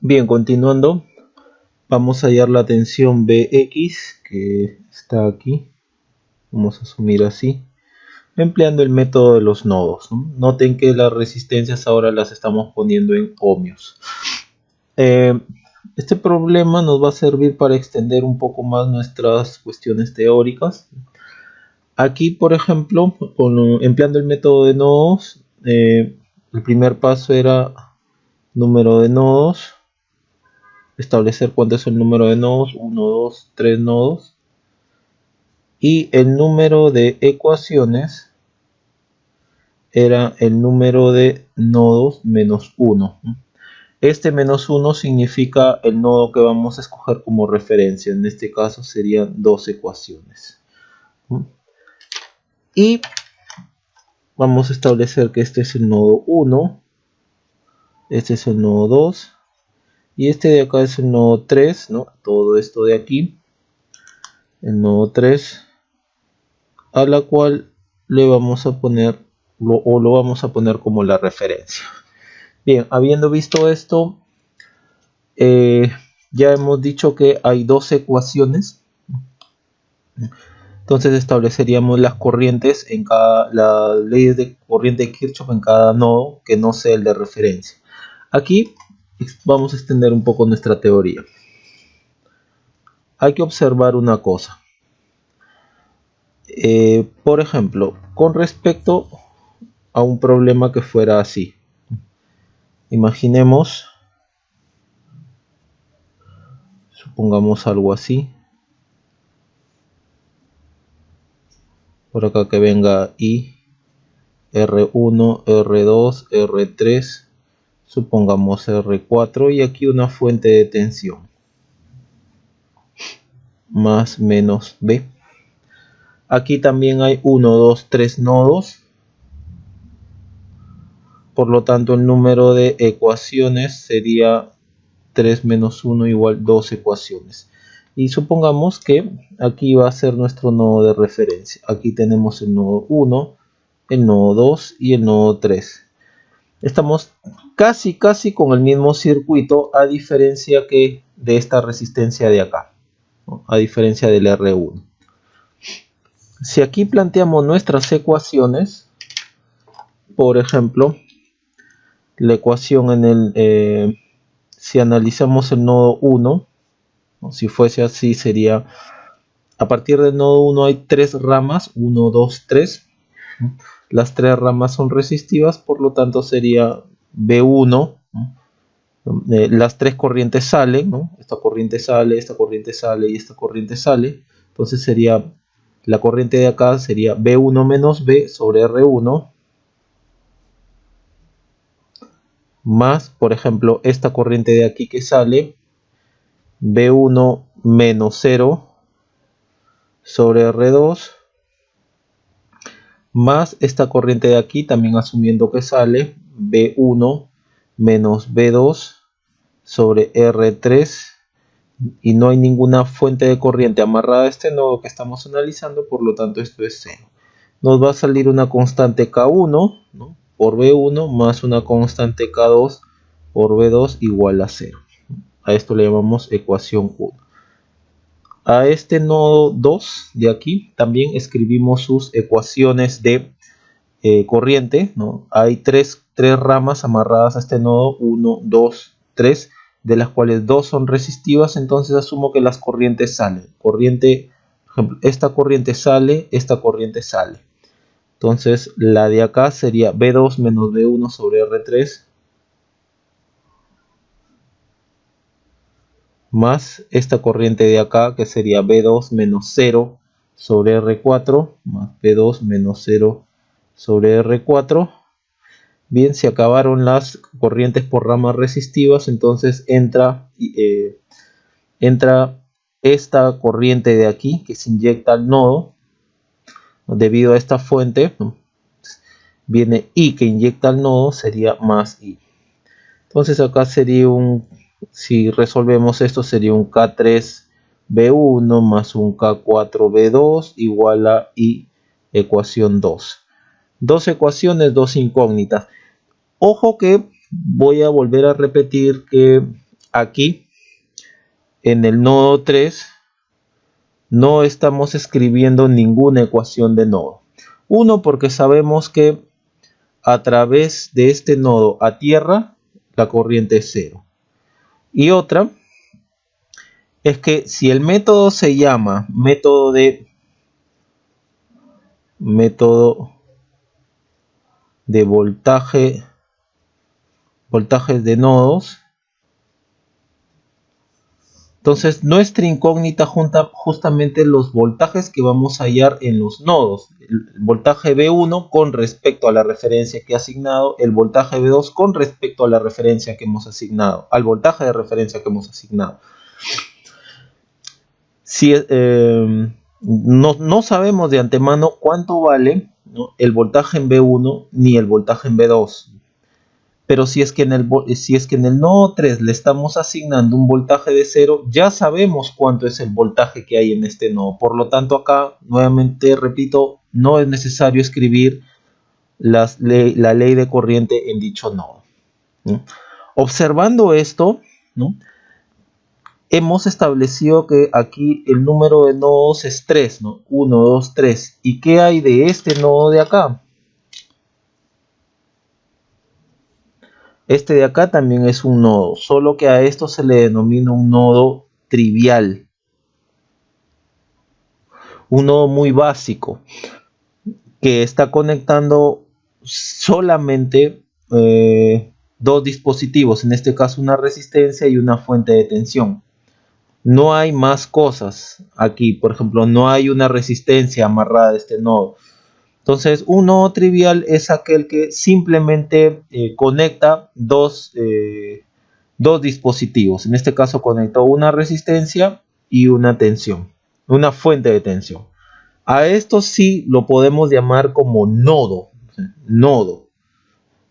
Bien, continuando, vamos a hallar la tensión Bx que está aquí. Vamos a asumir así, empleando el método de los nodos, ¿no? Noten que las resistencias ahora las estamos poniendo en ohmios. Este problema nos va a servir para extender un poco más nuestras cuestiones teóricas. Aquí, por ejemplo, empleando el método de nodos, el primer paso era número de nodos, establecer cuánto es el número de nodos, 1, 2, 3 nodos, y el número de ecuaciones era el número de nodos menos 1. Este menos 1 significa el nodo que vamos a escoger como referencia. En este caso serían dos ecuaciones. Y vamos a establecer que este es el nodo 1, este es el nodo 2, y este de acá es el nodo 3, ¿no? Todo esto de aquí, el nodo 3, a la cual le vamos a poner, lo vamos a poner como la referencia. Bien, habiendo visto esto, ya hemos dicho que hay dos ecuaciones. Entonces estableceríamos las corrientes en las leyes de corriente de Kirchhoff en cada nodo que no sea el de referencia. Aquí vamos a extender un poco nuestra teoría. Hay que observar una cosa. Por ejemplo, con respecto a un problema que fuera así. Imaginemos, supongamos algo así. Por acá que venga I, R1, R2, R3, supongamos R4 y aquí una fuente de tensión. Más menos B. Aquí también hay 1, 2, 3 nodos. Por lo tanto el número de ecuaciones sería 3 menos 1 igual 2 ecuaciones. Y supongamos que aquí va a ser nuestro nodo de referencia. Aquí tenemos el nodo 1, el nodo 2 y el nodo 3. Estamos casi con el mismo circuito, a diferencia que de esta resistencia de acá, ¿no? A diferencia del R1. Si aquí planteamos nuestras ecuaciones, por ejemplo, la ecuación en el... si analizamos el nodo 1, ¿no? Si fuese así sería, a partir del nodo 1 hay tres ramas, 1, 2, 3. Las tres ramas son resistivas, por lo tanto sería B1. Las tres corrientes salen, ¿no? Esta corriente sale, esta corriente sale y esta corriente sale. Entonces sería, la corriente de acá sería B1 menos B sobre R1. Más, por ejemplo, esta corriente de aquí que sale, B1 menos 0 sobre R2, más esta corriente de aquí, también asumiendo que sale, B1 menos B2 sobre R3, y no hay ninguna fuente de corriente amarrada a este nodo que estamos analizando, por lo tanto esto es 0. Nos va a salir una constante K1, ¿no? Por B1 más una constante K2 por B2 igual a 0. A esto le llamamos ecuación 1. A este nodo 2 de aquí también escribimos sus ecuaciones de corriente, ¿no? Hay tres ramas amarradas a este nodo, 1, 2, 3, de las cuales 2 son resistivas, entonces asumo que las corrientes salen. Corriente, por ejemplo, esta corriente sale, esta corriente sale. Entonces la de acá sería B2 menos B1 sobre R3 más esta corriente de acá que sería B2 menos 0 sobre R4 más B2 menos 0 sobre R4. Bien, se acabaron las corrientes por ramas resistivas, entonces entra esta corriente de aquí que se inyecta al nodo debido a esta fuente, ¿no? Viene I que inyecta al nodo, sería más I. Entonces acá sería si resolvemos esto, sería un K3B1 más un K4B2 igual a I ecuación 2. Dos ecuaciones, dos incógnitas. Ojo que voy a volver a repetir que aquí en el nodo 3 no estamos escribiendo ninguna ecuación de nodo. Uno, porque sabemos que a través de este nodo a tierra la corriente es 0. Y otra es que si el método se llama método de voltajes de nodos, entonces nuestra incógnita justamente los voltajes que vamos a hallar en los nodos. El voltaje V1 con respecto a la referencia que he asignado, el voltaje V2 con respecto a la referencia que hemos asignado, al voltaje de referencia que hemos asignado. Si, no sabemos de antemano cuánto vale, ¿no?, el voltaje en V1 ni el voltaje en V2. Pero si es que en el nodo 3 le estamos asignando un voltaje de 0, ya sabemos cuánto es el voltaje que hay en este nodo. Por lo tanto, acá, nuevamente repito, no es necesario escribir la ley de corriente en dicho nodo, ¿no? Observando esto, ¿no?, hemos establecido que aquí el número de nodos es 3, ¿no? 1, 2, 3. ¿Y qué hay de este nodo de acá? Este de acá también es un nodo, solo que a esto se le denomina un nodo trivial. Un nodo muy básico, que está conectando solamente dos dispositivos, en este caso una resistencia y una fuente de tensión. No hay más cosas aquí, por ejemplo, no hay una resistencia amarrada a este nodo. Entonces, un nodo trivial es aquel que simplemente conecta dos dispositivos. En este caso conectó una resistencia y una tensión, una fuente de tensión. A esto sí lo podemos llamar como nodo,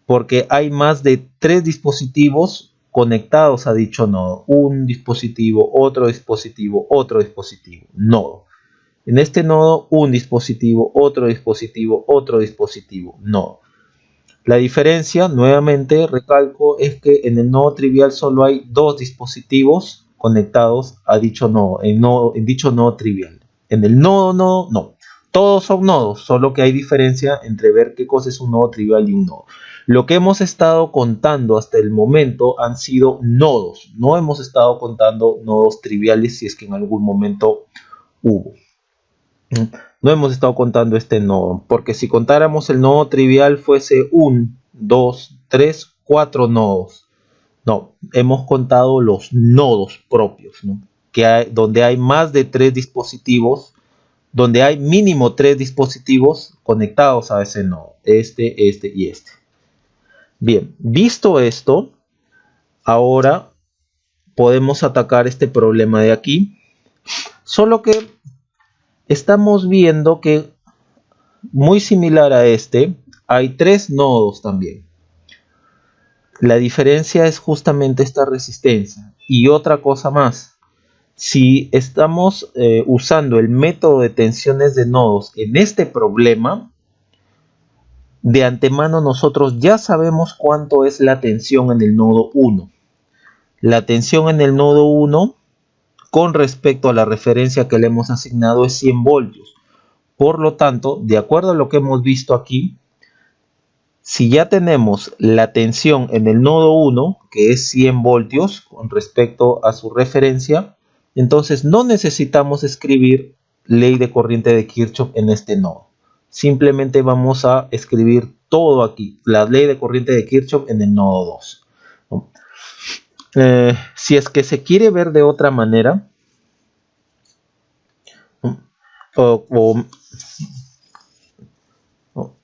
porque hay más de 3 dispositivos conectados a dicho nodo. Un dispositivo, otro dispositivo, otro dispositivo, nodo. En este nodo, un dispositivo, otro dispositivo, otro dispositivo, nodo. La diferencia, nuevamente recalco, es que en el nodo trivial solo hay 2 dispositivos conectados a dicho nodo, en dicho nodo trivial. En el nodo, no. Todos son nodos, solo que hay diferencia entre ver qué cosa es un nodo trivial y un nodo. Lo que hemos estado contando hasta el momento han sido nodos. No hemos estado contando nodos triviales si es que en algún momento hubo. No hemos estado contando este nodo, porque si contáramos el nodo trivial fuese 1, 2, 3, 4 nodos. No, hemos contado los nodos propios, ¿no?, donde hay más de 3 dispositivos, donde hay mínimo 3 dispositivos conectados a ese nodo, este y este. Bien, visto esto, ahora podemos atacar este problema de aquí, solo que estamos viendo que, muy similar a este, hay 3 nodos también. La diferencia es justamente esta resistencia. Y otra cosa más, si estamos usando el método de tensiones de nodos en este problema, de antemano nosotros ya sabemos cuánto es la tensión en el nodo 1. La tensión en el nodo 1 con respecto a la referencia que le hemos asignado es 100 voltios. Por lo tanto, de acuerdo a lo que hemos visto aquí, si ya tenemos la tensión en el nodo 1, que es 100 voltios con respecto a su referencia, entonces no necesitamos escribir ley de corriente de Kirchhoff en este nodo. Simplemente vamos a escribir todo aquí, la ley de corriente de Kirchhoff en el nodo 2. Si es que se quiere ver de otra manera,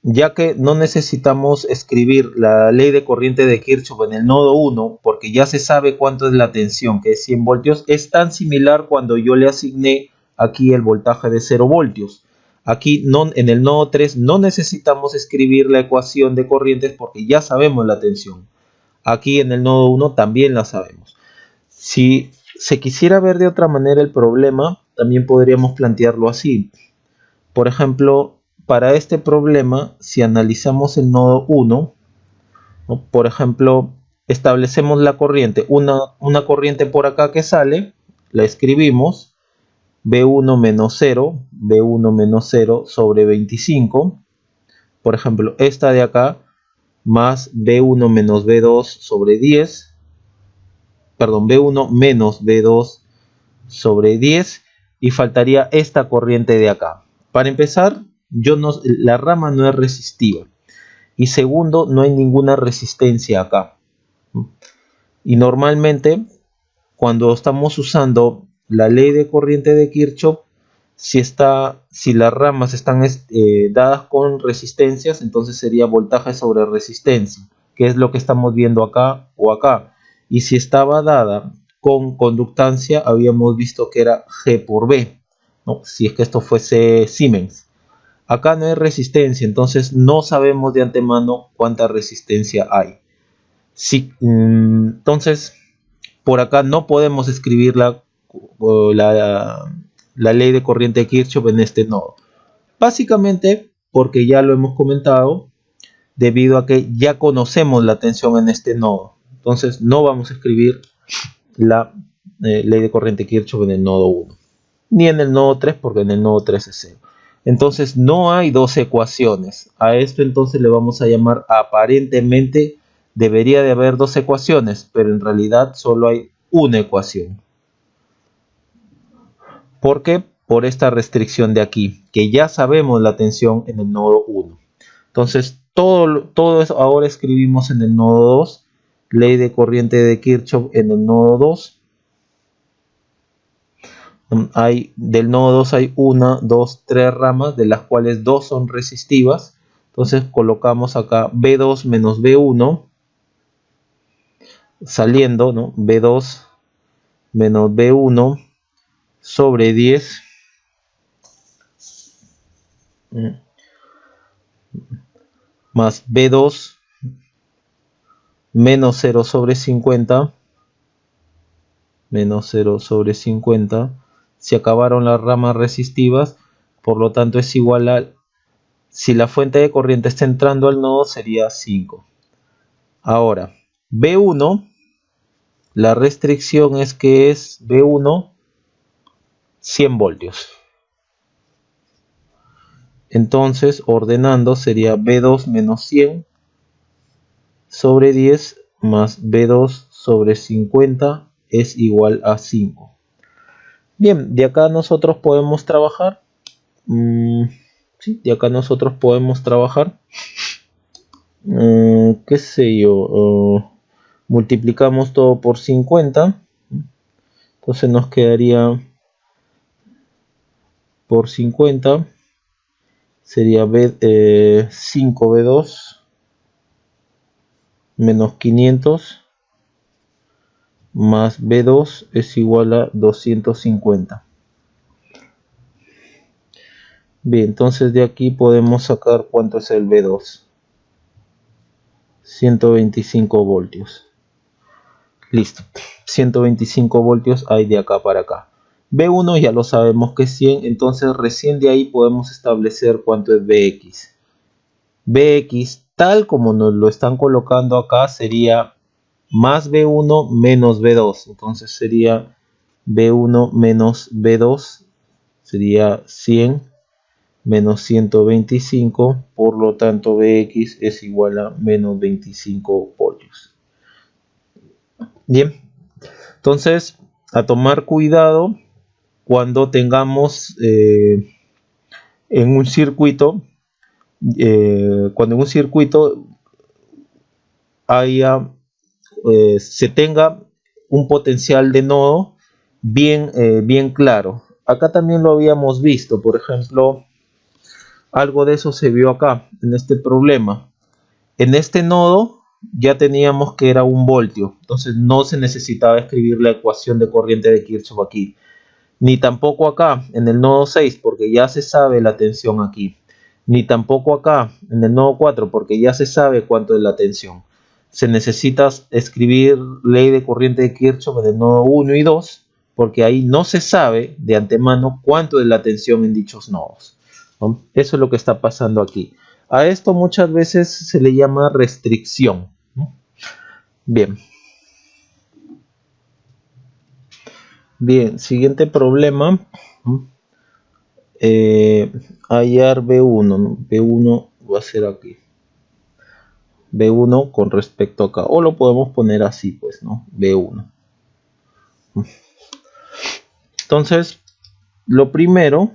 ya que no necesitamos escribir la ley de corriente de Kirchhoff en el nodo 1, porque ya se sabe cuánto es la tensión, que es 100 voltios, es tan similar cuando yo le asigné aquí el voltaje de 0 voltios. Aquí en el nodo 3 no necesitamos escribir la ecuación de corrientes porque ya sabemos la tensión. Aquí en el nodo 1 también la sabemos. Si se quisiera ver de otra manera el problema, también podríamos plantearlo así. Por ejemplo, para este problema, si analizamos el nodo 1, ¿no?, por ejemplo, establecemos la corriente, una corriente por acá que sale, la escribimos, B1 menos 0, B1 menos 0 sobre 25, por ejemplo, esta de acá, más B1 menos B2 sobre 10, perdón, B1 menos B2 sobre 10, y faltaría esta corriente de acá. Para empezar, la rama no es resistiva, y segundo, no hay ninguna resistencia acá. Y normalmente, cuando estamos usando la ley de corriente de Kirchhoff, si las ramas están dadas con resistencias, entonces sería voltaje sobre resistencia, que es lo que estamos viendo acá o acá. Y si estaba dada con conductancia, habíamos visto que era G por B, ¿no? Si es que esto fuese Siemens. Acá no hay resistencia, entonces no sabemos de antemano cuánta resistencia hay. Entonces, por acá no podemos escribir la ley de corriente de Kirchhoff en este nodo. Básicamente porque ya lo hemos comentado, debido a que ya conocemos la tensión en este nodo. Entonces no vamos a escribir la ley de corriente de Kirchhoff en el nodo 1. Ni en el nodo 3, porque en el nodo 3 es 0. Entonces no hay dos ecuaciones. A esto entonces le vamos a llamar aparentemente. Debería de haber dos ecuaciones, pero en realidad solo hay una ecuación. ¿Por qué? Por esta restricción de aquí, que ya sabemos la tensión en el nodo 1. Entonces, todo eso ahora escribimos en el nodo 2, ley de corriente de Kirchhoff en el nodo 2. Del nodo 2 hay 1, 2, 3 ramas, de las cuales 2 son resistivas. Entonces colocamos acá B2 menos B1, saliendo, ¿no? B2 menos B1 sobre 10 más B2 menos 0 sobre 50 menos 0 sobre 50. Se acabaron las ramas resistivas, por lo tanto es igual a, si la fuente de corriente está entrando al nodo, sería 5. Ahora, B1, la restricción es que es B1 100 voltios. Entonces, ordenando, sería B2 menos 100 sobre 10 más B2 sobre 50 es igual a 5. Bien, de acá nosotros podemos trabajar. Sí, de acá nosotros podemos trabajar. ¿Qué sé yo? Multiplicamos todo por 50. Entonces nos quedaría por 50. Sería 5B2 menos 500 más B2 es igual a 250. Bien, entonces de aquí podemos sacar cuánto es el B2. 125 voltios. Listo. 125 voltios hay de acá para acá. B1 ya lo sabemos que es 100, entonces recién de ahí podemos establecer cuánto es Bx. Bx, tal como nos lo están colocando acá, sería más B1 menos B2. Entonces sería B1 menos B2, sería 100 menos 125, por lo tanto Bx es igual a menos 25 voltios. Bien, entonces a tomar cuidado cuando tengamos en un circuito, cuando en un circuito se tenga un potencial de nodo bien claro. Acá también lo habíamos visto, por ejemplo, algo de eso se vio acá, en este problema. En este nodo ya teníamos que era 1 voltio, entonces no se necesitaba escribir la ecuación de corriente de Kirchhoff aquí. Ni tampoco acá, en el nodo 6, porque ya se sabe la tensión aquí. Ni tampoco acá, en el nodo 4, porque ya se sabe cuánto es la tensión. Se necesita escribir ley de corriente de Kirchhoff en el nodo 1 y 2, porque ahí no se sabe de antemano cuánto es la tensión en dichos nodos, ¿no? Eso es lo que está pasando aquí. A esto muchas veces se le llama restricción, ¿no? Bien. Bien, siguiente problema. Hallar B1, ¿no? B1 va a ser aquí. B1 con respecto acá. O lo podemos poner así, pues, ¿no? B1. Entonces, lo primero,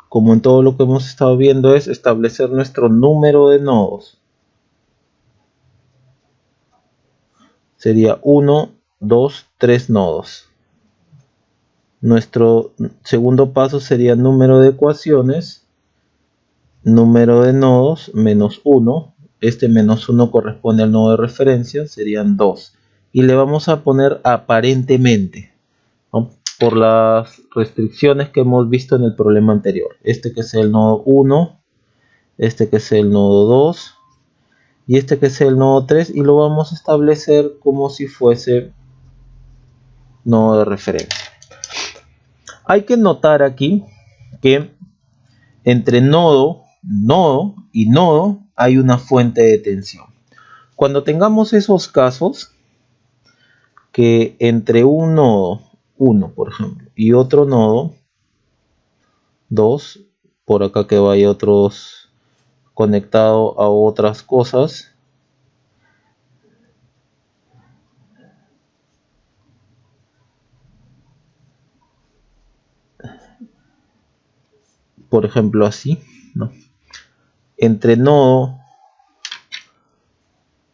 como en todo lo que hemos estado viendo, es establecer nuestro número de nodos. Sería 1, 2, 3 nodos. Nuestro segundo paso sería número de ecuaciones, número de nodos menos 1. Este menos 1 corresponde al nodo de referencia, serían 2. Y le vamos a poner aparentemente, ¿no? Por las restricciones que hemos visto en el problema anterior. Este que sea el nodo 1, este que sea el nodo 2 y este que sea el nodo 3, y lo vamos a establecer como si fuese nodo de referencia. Hay que notar aquí que entre nodo, nodo y nodo hay una fuente de tensión. Cuando tengamos esos casos, que entre un nodo 1, por ejemplo, y otro nodo 2, por acá que vaya otros conectado a otras cosas, por ejemplo así, ¿no? Entre nodo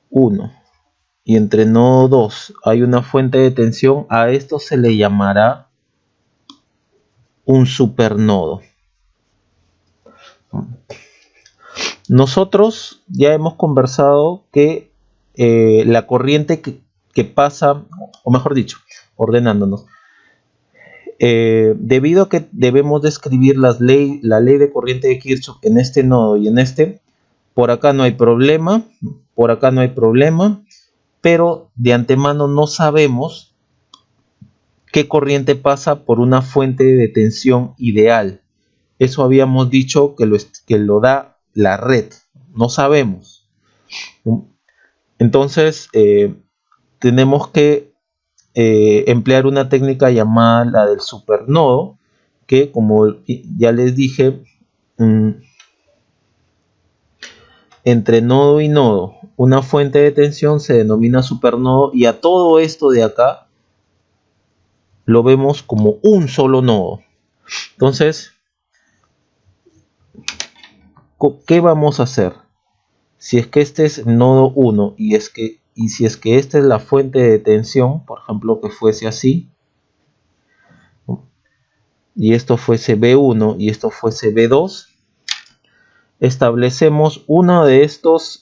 1 y entre nodo 2 hay una fuente de tensión, a esto se le llamará un supernodo. Nosotros ya hemos conversado que la corriente que pasa, o mejor dicho, ordenándonos, debido a que debemos describir la ley de corriente de Kirchhoff en este nodo y en este, por acá no hay problema, por acá no hay problema, pero de antemano no sabemos qué corriente pasa por una fuente de tensión ideal. Eso habíamos dicho que lo da la red, no sabemos. Entonces tenemos que emplear una técnica llamada la del supernodo, que como ya les dije, entre nodo y nodo una fuente de tensión se denomina supernodo, y a todo esto de acá lo vemos como un solo nodo. Entonces, ¿qué vamos a hacer? Si es que este es nodo 1 y si es que esta es la fuente de tensión, por ejemplo que fuese así, y esto fuese B1 y esto fuese B2, establecemos uno de estos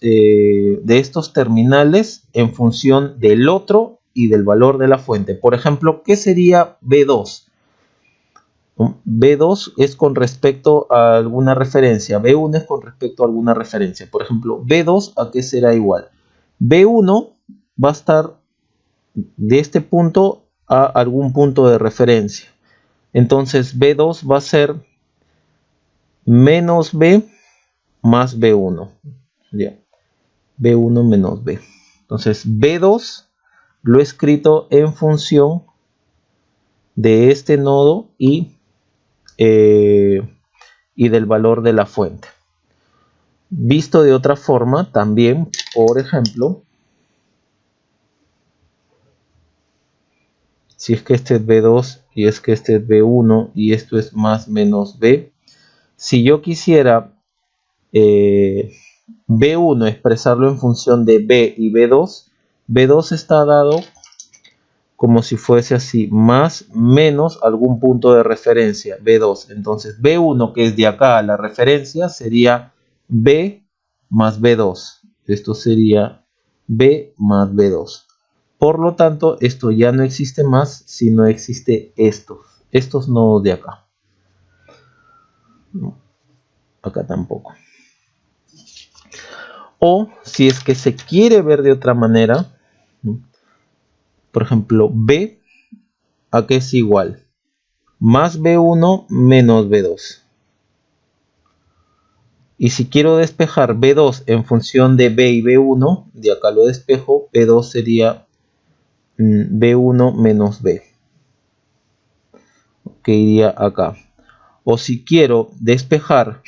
terminales en función del otro y del valor de la fuente. Por ejemplo, ¿qué sería B2? B2 es con respecto a alguna referencia, B1 es con respecto a alguna referencia. Por ejemplo, B2 ¿a qué será igual? B1 va a estar de este punto a algún punto de referencia. Entonces B2 va a ser menos B más B1. ¿Ya? B1 menos B. Entonces B2 lo he escrito en función de este nodo y del valor de la fuente. Visto de otra forma, también, por ejemplo, si es que este es B2 y es que este es B1 y esto es más menos B, si yo quisiera B1 expresarlo en función de B y B2, B2 está dado como si fuese así, más menos algún punto de referencia, B2. Entonces B1, que es de acá a la referencia, sería B más B2. Esto sería B más B2. Por lo tanto, esto ya no existe más si no existe estos nodos de acá. No, acá tampoco. O si es que se quiere ver de otra manera, por ejemplo, B, ¿a qué es igual? Más B1 menos B2. Y si quiero despejar B2 en función de B y B1, de acá lo despejo, B2 sería B1 menos B, que iría acá. O si quiero despejar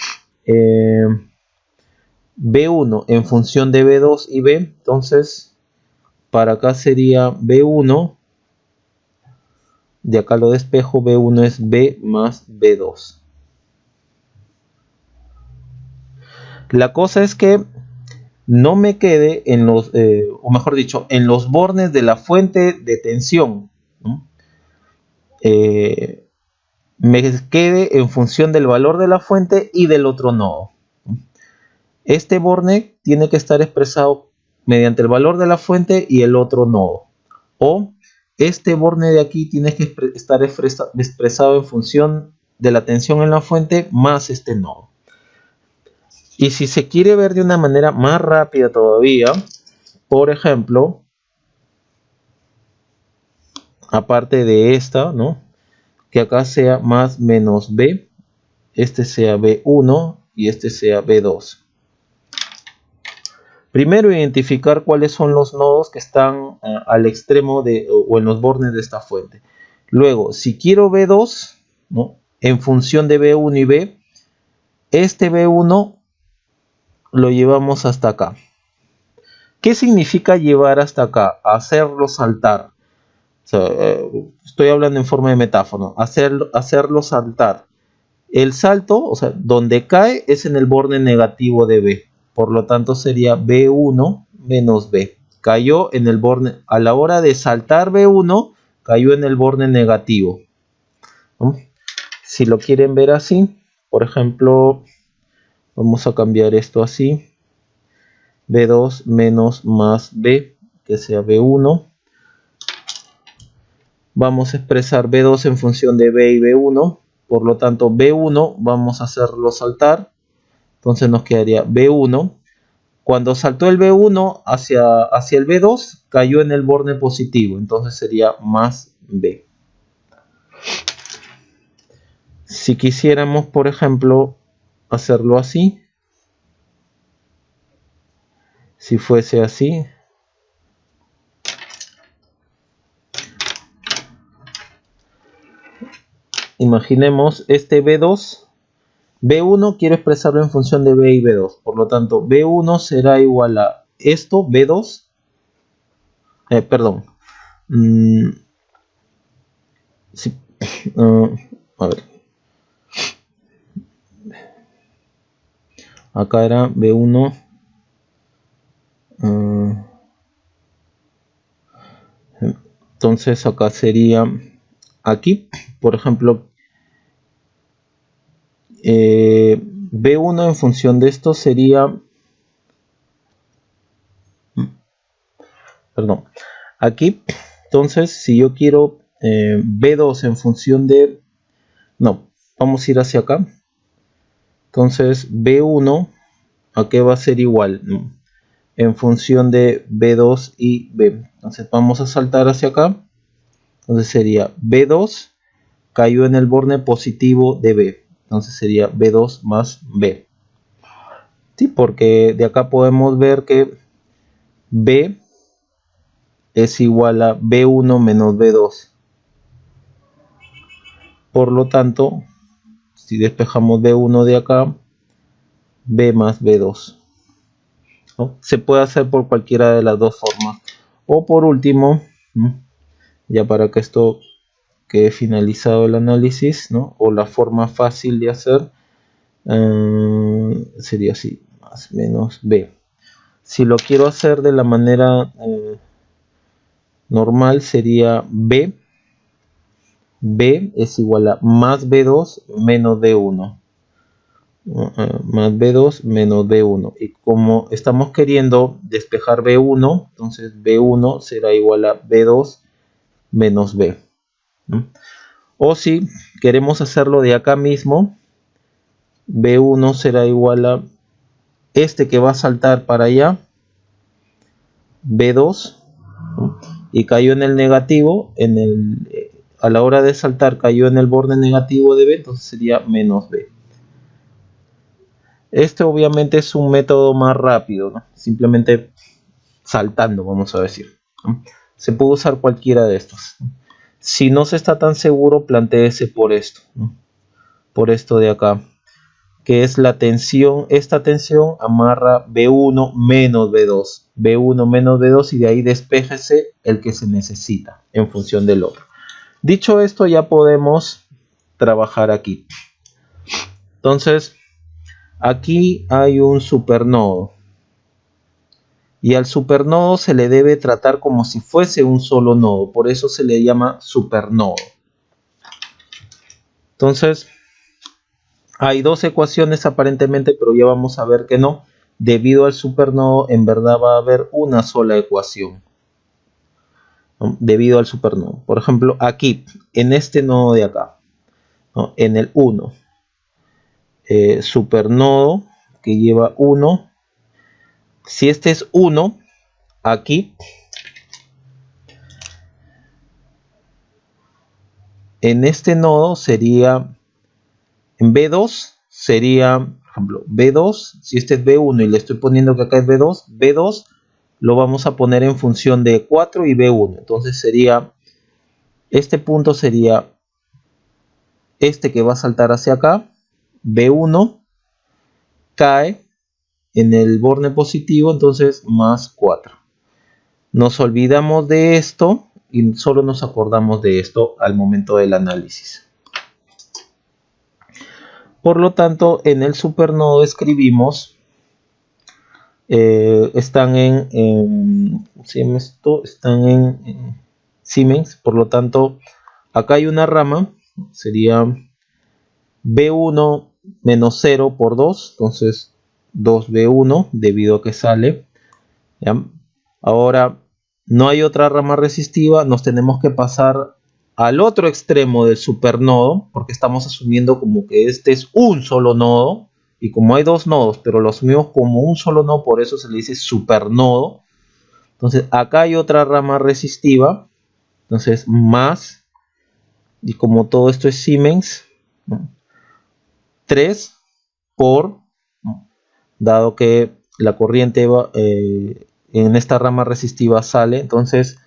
B1 en función de B2 y B, entonces para acá sería B1, de acá lo despejo, B1 es B más B2. La cosa es que no me quede en los, o mejor dicho, en los bornes de la fuente de tensión, ¿no? Me quede en función del valor de la fuente y del otro nodo. Este borne tiene que estar expresado mediante el valor de la fuente y el otro nodo. O este borne de aquí tiene que estar expresado en función de la tensión en la fuente más este nodo. Y si se quiere ver de una manera más rápida todavía, por ejemplo, aparte de esta, ¿no? Que acá sea más menos B, este sea B1 y este sea B2. Primero identificar cuáles son los nodos que están al extremo o en los bordes de esta fuente. Luego, si quiero B2, ¿no? En función de B1 y B, este B1 lo llevamos hasta acá. ¿Qué significa llevar hasta acá? Hacerlo saltar. O sea, estoy hablando en forma de metáfora. Hacerlo saltar. El salto, o sea, donde cae es en el borde negativo de B. Por lo tanto sería B1 menos B. Cayó en el borde, a la hora de saltar B1, cayó en el borde negativo. ¿No? Si lo quieren ver así, por ejemplo, vamos a cambiar esto así. B2 menos más B, que sea B1. Vamos a expresar B2 en función de B y B1. Por lo tanto, B1 vamos a hacerlo saltar. Entonces nos quedaría B1. Cuando saltó el B1 hacia el B2, cayó en el borde positivo. Entonces sería más B. Si quisiéramos, por ejemplo, hacerlo así. Si fuese así. Imaginemos este B2. B1 quiero expresarlo en función de B y B2. Por lo tanto, B1 será igual a esto, B2. Perdón. Sí. A ver. Acá era B1. Entonces acá sería aquí, por ejemplo, B1 en función de esto sería, perdón, aquí, entonces si yo quiero B2 en función de, no, vamos a ir hacia acá, entonces B1, ¿a qué va a ser igual? En función de B2 y B, entonces vamos a saltar hacia acá, entonces sería B2 cayó en el borde positivo de B, entonces sería B2 más B. Sí, porque de acá podemos ver que B es igual a B1 menos B2. Por lo tanto, si despejamos B1 de acá, B más B2. ¿No? Se puede hacer por cualquiera de las dos formas. O por último, ¿no? Ya para que esto quede finalizado el análisis, ¿no? O la forma fácil de hacer, sería así, más menos B. Si lo quiero hacer de la manera normal, sería B es igual a más B2 menos B1. Más B2 menos B1. Y como estamos queriendo despejar B1, entonces B1 será igual a B2 menos B. O si queremos hacerlo de acá mismo, B1 será igual a este que va a saltar para allá, B2, y cayó en el negativo, a la hora de saltar cayó en el borde negativo de B, entonces sería menos B. Este obviamente es un método más rápido, ¿no? Simplemente saltando, vamos a decir, ¿no? Se puede usar cualquiera de estos. Si no se está tan seguro, plantéese por esto, ¿no? Por esto de acá, que es la tensión. Esta tensión amarra B1 menos B2, B1 menos B2, y de ahí despéjese el que se necesita en función del otro. Dicho esto, ya podemos trabajar aquí. Entonces, aquí hay un supernodo. Y al supernodo se le debe tratar como si fuese un solo nodo. Por eso se le llama supernodo. Entonces, hay dos ecuaciones aparentemente, pero ya vamos a ver que no. Debido al supernodo, en verdad va a haber una sola ecuación, ¿no? Debido al supernodo. Por ejemplo, aquí, en este nodo de acá, ¿no? En el 1, supernodo que lleva 1. Si este es 1, aquí, en este nodo sería, en B2 sería, por ejemplo, B2, si este es B1 y le estoy poniendo que acá es B2, B2 lo vamos a poner en función de 4 y B1. Entonces sería, este punto sería este que va a saltar hacia acá, B1 cae en el borde positivo, entonces más 4. Nos olvidamos de esto y solo nos acordamos de esto al momento del análisis. Por lo tanto, en el supernodo escribimos, están en Siemens, por lo tanto, acá hay una rama, sería B1 menos 0 por 2, entonces 2B1 debido a que sale, ¿ya? Ahora, no hay otra rama resistiva, nos tenemos que pasar al otro extremo del supernodo, porque estamos asumiendo como que este es un solo nodo, y como hay dos nodos, pero lo asumimos como un solo nodo, por eso se le dice supernodo. Entonces acá hay otra rama resistiva, entonces más, y como todo esto es Siemens, ¿no? 3 por, ¿no? Dado que la corriente va, en esta rama resistiva sale, entonces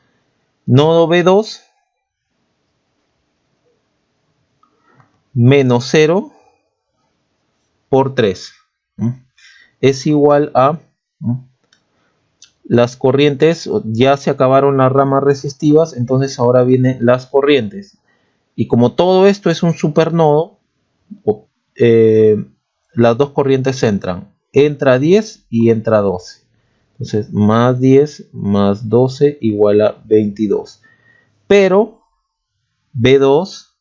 nodo B2 menos 0 por 3, ¿no? Es igual a, ¿no? Las corrientes, ya se acabaron las ramas resistivas, entonces ahora vienen las corrientes. Y como todo esto es un supernodo, las dos corrientes entran. Entra 10 y entra 12. Entonces, más 10 más 12 igual a 22. Pero B2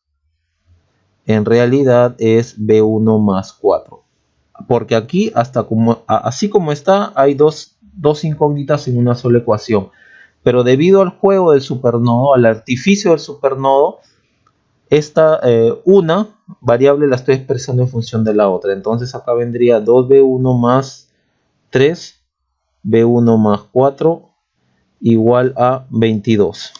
en realidad es B1 más 4. Porque aquí, así como está, hay dos incógnitas en una sola ecuación. Pero debido al juego del supernodo, al artificio del supernodo, esta una variable la estoy expresando en función de la otra. Entonces acá vendría 2B1 más 3, B1 más 4 igual a 22.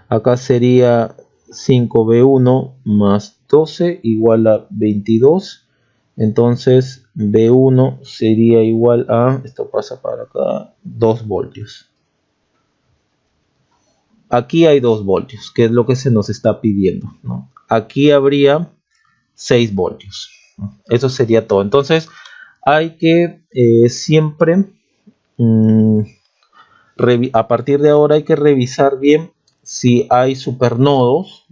Acá sería 5B1 más 12 igual a 22. Entonces B1 sería igual a, esto pasa para acá, 2 voltios. Aquí hay 2 voltios, que es lo que se nos está pidiendo, ¿no? Aquí habría 6 voltios, ¿no? Eso sería todo. Entonces hay que siempre, a partir de ahora hay que revisar bien si hay supernodos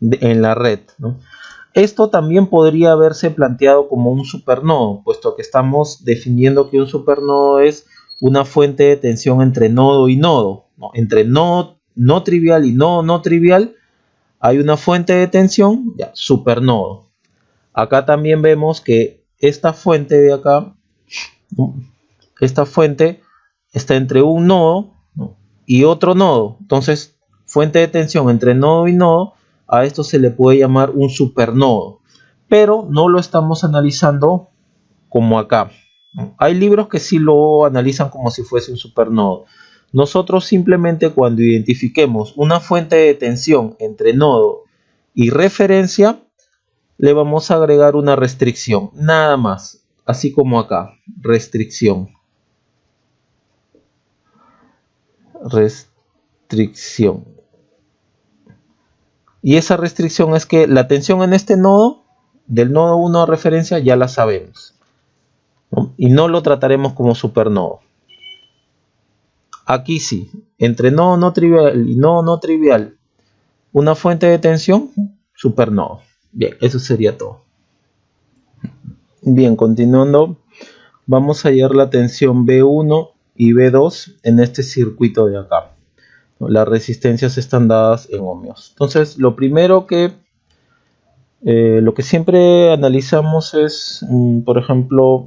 en la red, ¿no? Esto también podría haberse planteado como un supernodo, puesto que estamos definiendo que un supernodo es una fuente de tensión entre nodo y nodo, ¿no? Entre nodo no trivial y nodo no trivial hay una fuente de tensión, ya, supernodo. Acá también vemos que esta fuente de acá, ¿no? Esta fuente está entre un nodo, ¿no? Y otro nodo. Entonces, fuente de tensión entre nodo y nodo, a esto se le puede llamar un supernodo. Pero no lo estamos analizando como acá, ¿no? Hay libros que sí lo analizan como si fuese un supernodo. Nosotros simplemente cuando identifiquemos una fuente de tensión entre nodo y referencia, le vamos a agregar una restricción, nada más, así como acá, restricción. Y esa restricción es que la tensión en este nodo, del nodo 1 a referencia, ya la sabemos, ¿no? Y no lo trataremos como supernodo. Aquí sí, entre nodo no trivial y nodo no trivial, una fuente de tensión, supernodo. Bien, eso sería todo. Bien, continuando, vamos a hallar la tensión B1 y B2 en este circuito de acá. Las resistencias están dadas en ohmios. Entonces, lo primero que lo que siempre analizamos es, por ejemplo,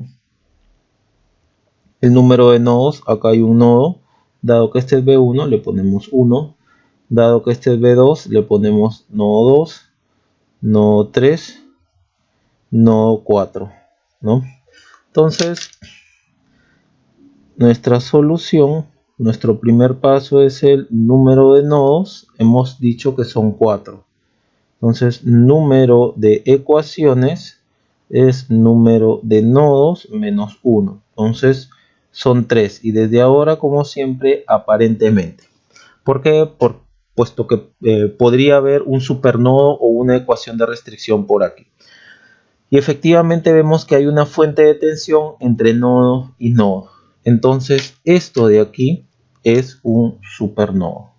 el número de nodos. Acá hay un nodo. Dado que este es B1, le ponemos 1. Dado que este es B2, le ponemos nodo 2, nodo 3, nodo 4, ¿no? Entonces, nuestra solución, nuestro primer paso es el número de nodos. Hemos dicho que son 4. Entonces, número de ecuaciones es número de nodos menos 1. Entonces, son 3. Y desde ahora, como siempre, aparentemente. ¿Por qué? Puesto que podría haber un supernodo o una ecuación de restricción por aquí. Y efectivamente vemos que hay una fuente de tensión entre nodo y nodo. Entonces, esto de aquí es un supernodo.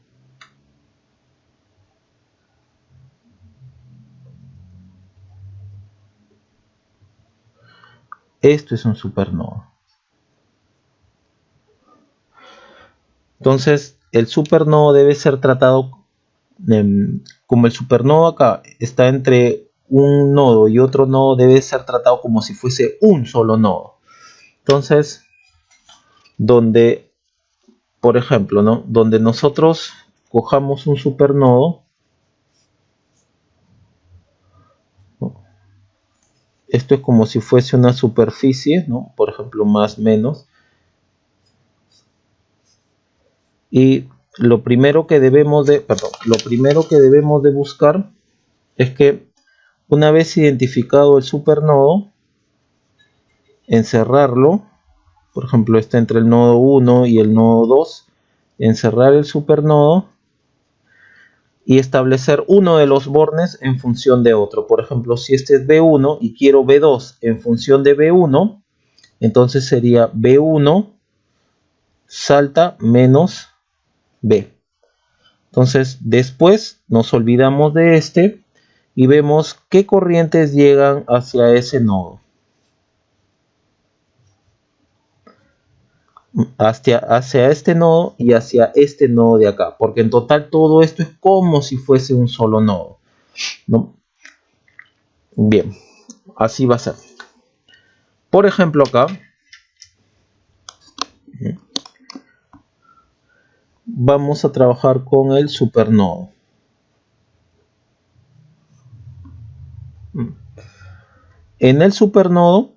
Esto es un supernodo. Entonces, el supernodo debe ser tratado como el supernodo acá está entre un nodo y otro nodo, debe ser tratado como si fuese un solo nodo. Entonces, donde, por ejemplo, ¿no? Donde nosotros cojamos un supernodo, ¿no? Esto es como si fuese una superficie, ¿no? Por ejemplo, más menos. Y lo primero que debemos de buscar es que una vez identificado el supernodo, encerrarlo. Por ejemplo, está entre el nodo 1 y el nodo 2, encerrar el supernodo y establecer uno de los bornes en función de otro. Por ejemplo, si este es B1 y quiero B2 en función de B1, entonces sería B1 salta menos B. Entonces, después nos olvidamos de este y vemos qué corrientes llegan hacia ese nodo. Hacia este nodo y hacia este nodo de acá, porque en total todo esto es como si fuese un solo nodo, ¿no? Bien, así va a ser. Por ejemplo, acá vamos a trabajar con el supernodo. En el supernodo,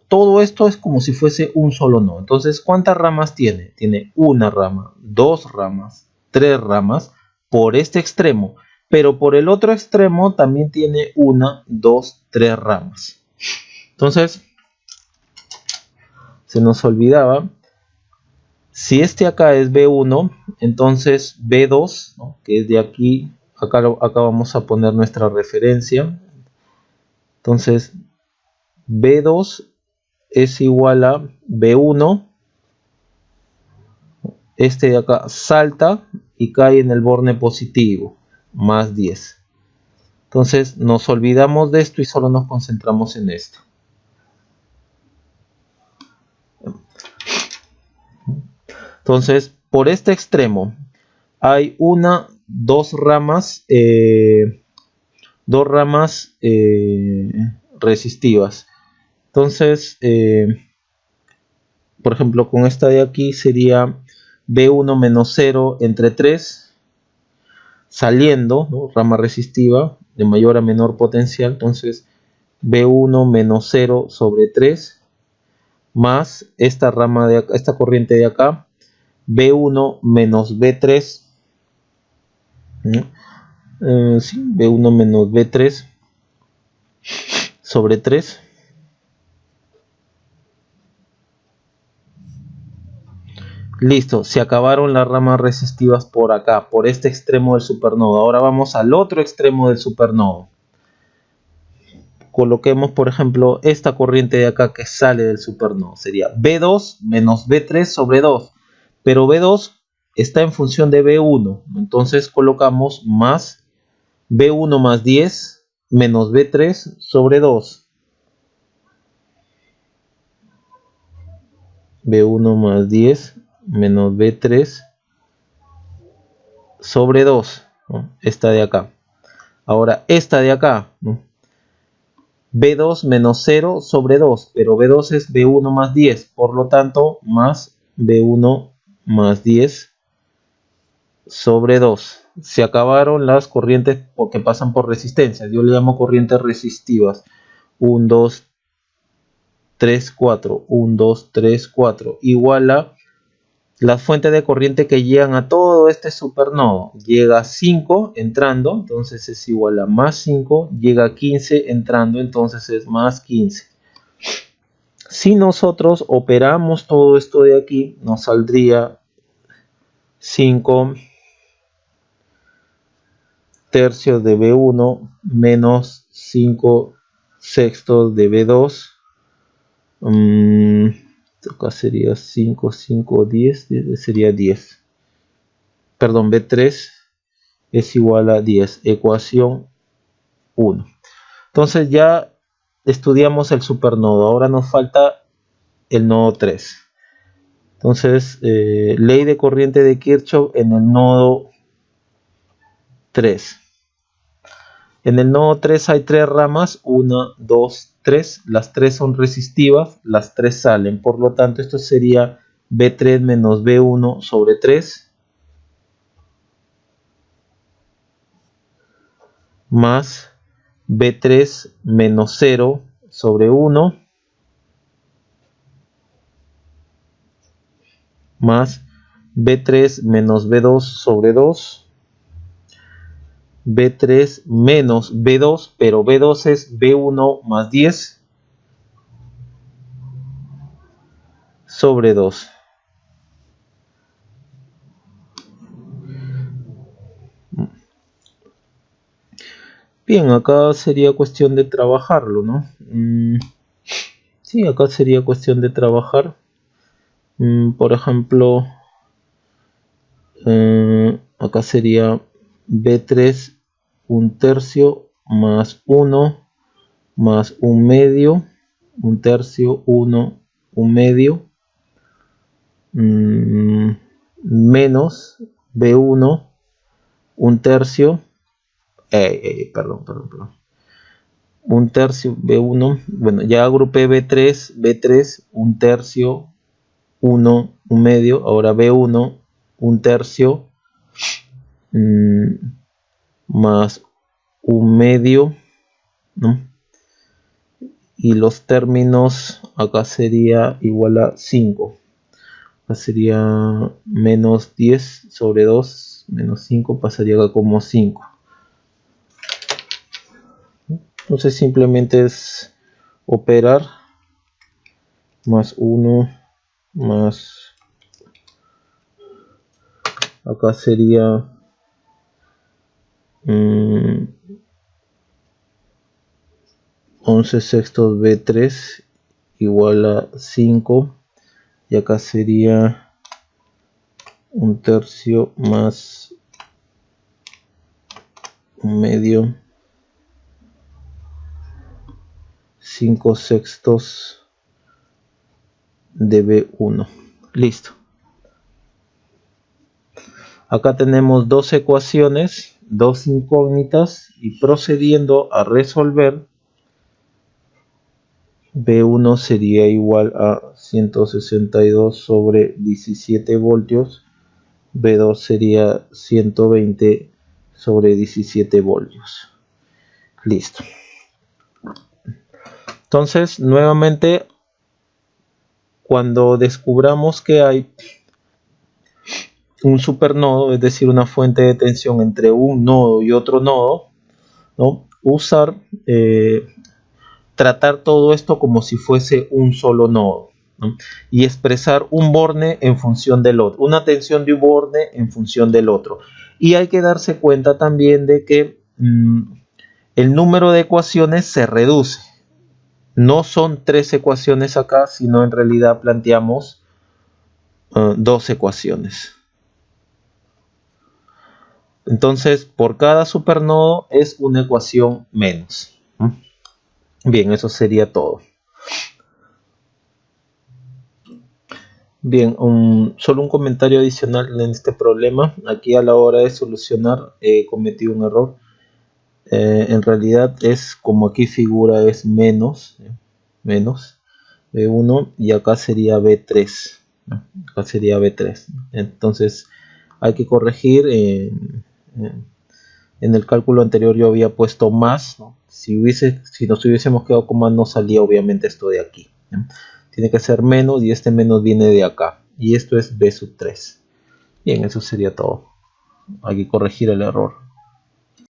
todo esto es como si fuese un solo nodo. Entonces, ¿cuántas ramas tiene? Tiene una rama, dos ramas, tres ramas por este extremo. Pero por el otro extremo también tiene una, dos, tres ramas. Entonces, se nos olvidaba. Si este acá es B1, entonces B2, ¿no? Que es de aquí, acá vamos a poner nuestra referencia. Entonces, B2 es igual a B1. Este de acá salta y cae en el borne positivo, más 10. Entonces, nos olvidamos de esto y solo nos concentramos en esto. Entonces, por este extremo hay dos ramas resistivas. Entonces, por ejemplo, con esta de aquí sería B1 menos 0 entre 3, saliendo, ¿no? Rama resistiva de mayor a menor potencial. Entonces, B1 menos 0 sobre 3, más esta corriente de acá, B1 menos B3, sí, B1 menos B3, sobre 3. Listo, se acabaron las ramas resistivas por acá, por este extremo del supernodo. Ahora vamos al otro extremo del supernodo. Coloquemos, por ejemplo, esta corriente de acá que sale del supernodo. Sería B2 menos B3 sobre 2. Pero B2 está en función de B1. Entonces colocamos más B1 más 10 menos B3 sobre 2. B1 más 10 menos B3 sobre 2, ¿no? Esta de acá. Ahora esta de acá, ¿no? B2 menos 0 sobre 2, pero B2 es B1 más 10, por lo tanto más B1 más 10 sobre 2. Se acabaron las corrientes que pasan por resistencias. Yo le llamo corrientes resistivas. 1, 2, 3, 4. 1, 2, 3, 4. Igual a las fuentes de corriente que llegan a todo este supernodo. Llega a 5 entrando, entonces es igual a más 5. Llega a 15 entrando, entonces es más 15. Si nosotros operamos todo esto de aquí, nos saldría 5 tercios de B1 menos 5 sextos de B2. Acá sería 5, 5, 10, sería 10. Perdón, B3 es igual a 10, ecuación 1. Entonces ya estudiamos el supernodo, ahora nos falta el nodo 3. Entonces, ley de corriente de Kirchhoff en el nodo 3. En el nodo 3 hay 3 ramas, 1, 2, 3. Las 3 son resistivas, las 3 salen. Por lo tanto, esto sería B3 menos B1 sobre 3. Más B3 menos 0 sobre 1. Más B3 menos B2 sobre 2. B3 menos B2, pero B2 es B1 más 10 sobre 2. Bien, acá sería cuestión de trabajarlo, ¿no? Sí, acá sería cuestión de trabajar. Por ejemplo, acá sería B3 un tercio más 1 más un medio, un tercio, 1, un medio, menos B1 un tercio, perdón, un tercio B1, bueno, ya agrupé B3 un tercio, 1, un medio, ahora B1 un tercio, más un medio, ¿no? Y los términos acá sería igual a 5. Acá sería menos 10 sobre 2, menos 5 pasaría acá como 5. Entonces simplemente es operar más 1 más, acá sería 11 sextos B3 igual a 5, y acá sería un tercio más un medio, 5 sextos de B1. Listo. Acá tenemos dos ecuaciones, dos incógnitas, y procediendo a resolver, B1 sería igual a 162 sobre 17 voltios, B2 sería 120 sobre 17 voltios. Listo. Entonces, nuevamente, cuando descubramos que hay un supernodo, es decir, una fuente de tensión entre un nodo y otro nodo, ¿no? Usar tratar todo esto como si fuese un solo nodo, ¿no? Y expresar un borne en función del otro, una tensión de un borne en función del otro. Y hay que darse cuenta también de que el número de ecuaciones se reduce. No son 3 ecuaciones acá, sino en realidad planteamos 2 ecuaciones. Entonces, por cada supernodo es una ecuación menos. Bien, eso sería todo. Bien, solo un comentario adicional en este problema. Aquí a la hora de solucionar he cometido un error. En realidad es como aquí figura, es menos B1 y acá sería B3, ¿no? Acá sería B3. Entonces hay que corregir. En el cálculo anterior yo había puesto más, ¿no? Si nos hubiésemos quedado con más no salía obviamente esto de aquí, ¿no? Tiene que ser menos y este menos viene de acá y esto es B sub 3. Bien, eso sería todo. Hay que corregir el error.